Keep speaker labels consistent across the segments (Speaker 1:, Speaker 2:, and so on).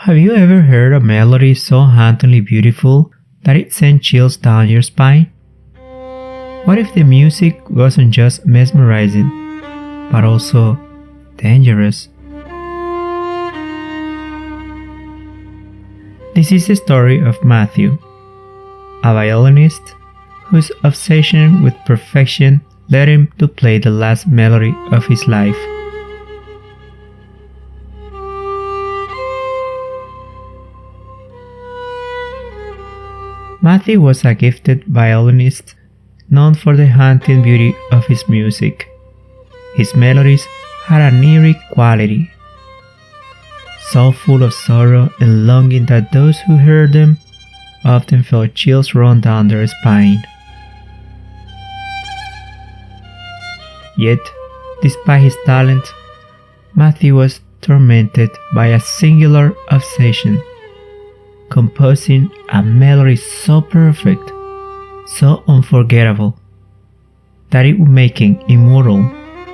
Speaker 1: Have you ever heard a melody so hauntingly beautiful that it sent chills down your spine? What if the music wasn't just mesmerizing, but also dangerous? This is the story of Matteo, a violinist whose obsession with perfection led him to play the last melody of his life. Matteo was a gifted violinist known for the haunting beauty of his music. His melodies had an eerie quality, so full of sorrow and longing that those who heard them often felt chills run down their spine. Yet, despite his talent, Matteo was tormented by a singular obsession, composing a melody so perfect, so unforgettable, that it would make him immortal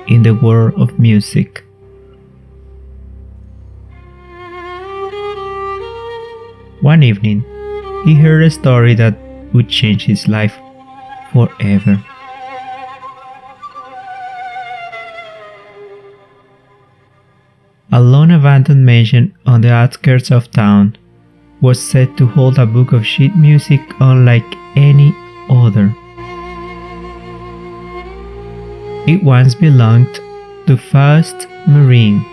Speaker 1: in the world of music. One evening, he heard a story that would change his life forever. A lone abandoned mansion on the outskirts of town was said to hold a book of sheet music unlike any other. It once belonged to Faust Marine,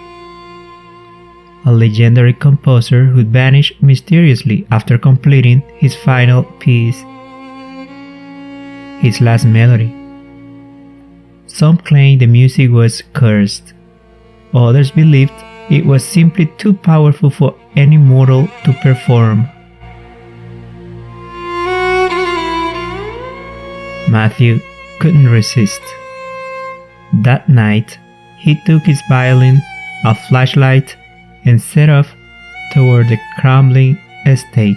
Speaker 1: a legendary composer who vanished mysteriously after completing his final piece, his last melody. Some claimed the music was cursed, others believed it was simply too powerful for any mortal to perform. Matteo couldn't resist. That night, he took his violin, a flashlight, and set off toward the crumbling estate.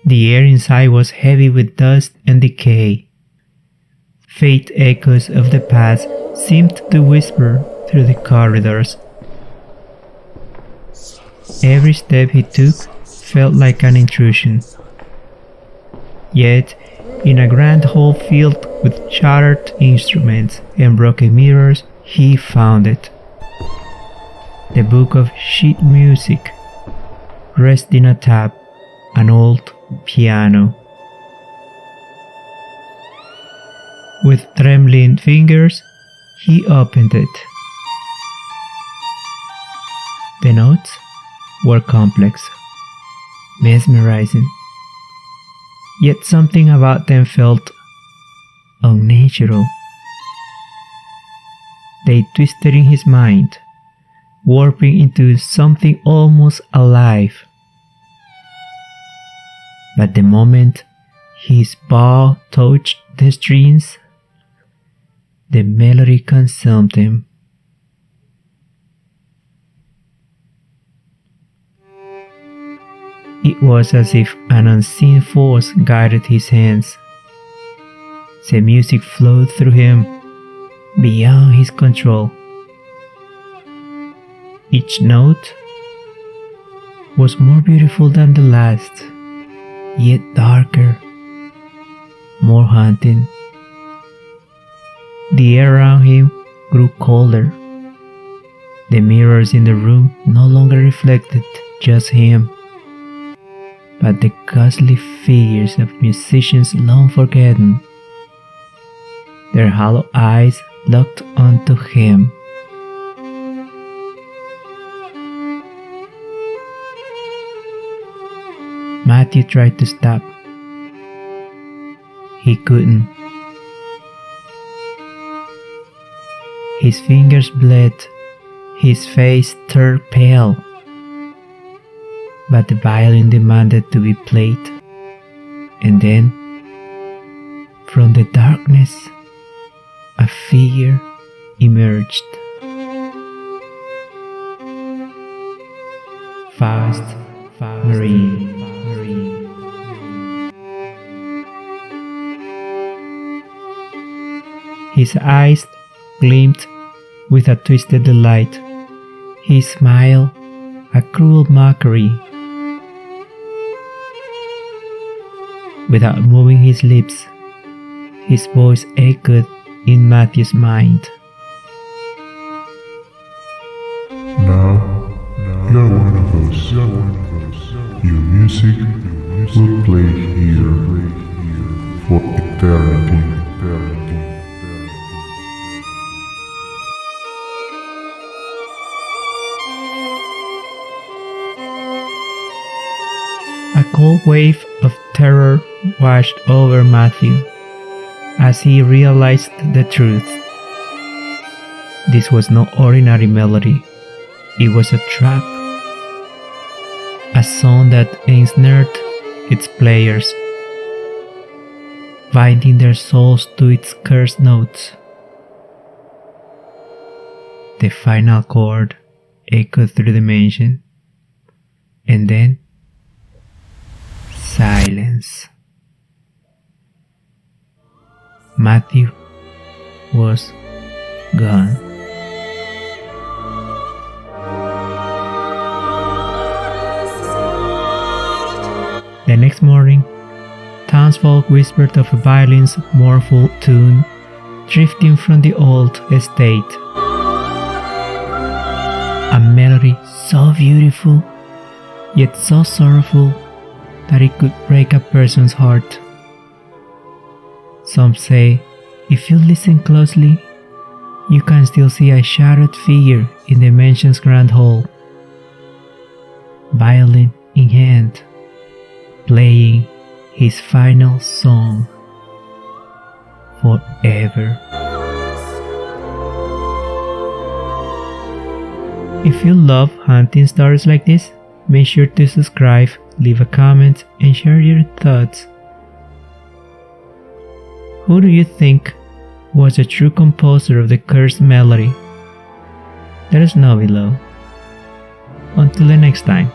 Speaker 1: The air inside was heavy with dust and decay. Faint echoes of the past seemed to whisper through the corridors. Every step he took felt like an intrusion. Yet, in a grand hall filled with shattered instruments and broken mirrors, he found it. The book of sheet music, resting atop an old piano. With trembling fingers, he opened it. The notes were complex, mesmerizing, yet something about them felt unnatural. They twisted in his mind, warping into something almost alive. But the moment his bow touched the strings, the melody consumed him. It was as if an unseen force guided his hands. The music flowed through him, beyond his control. Each note was more beautiful than the last, yet darker, more haunting. The air around him grew colder. The mirrors in the room no longer reflected just him, but the ghostly figures of musicians long forgotten, their hollow eyes locked onto him. Matteo tried to stop. He couldn't. His fingers bled, his face turned pale, but the violin demanded to be played. And then, from the darkness, a figure emerged. Faust Marine. His eyes gleamed with a twisted delight. His smile, a cruel mockery. Without moving his lips, his voice echoed in Matthew's mind.
Speaker 2: Now, you are one of us. Your music will play here for eternity.
Speaker 1: A cold wave of terror washed over Matthew as he realized the truth. This was no ordinary melody. It was a trap, a song that ensnared its players, binding their souls to its cursed notes. The final chord echoed through the mansion, and then silence. Matthew was gone. The next morning, townsfolk whispered of a violin's mournful tune drifting from the old estate. A melody so beautiful, yet so sorrowful that it could break a person's heart. Some say, if you listen closely, you can still see a shadowed figure in the mansion's grand hall, violin in hand, playing his final song forever. If you love hunting stories like this, make sure to subscribe, leave a comment, and share your thoughts. Who do you think was the true composer of the cursed melody? Let us know below. Until the next time.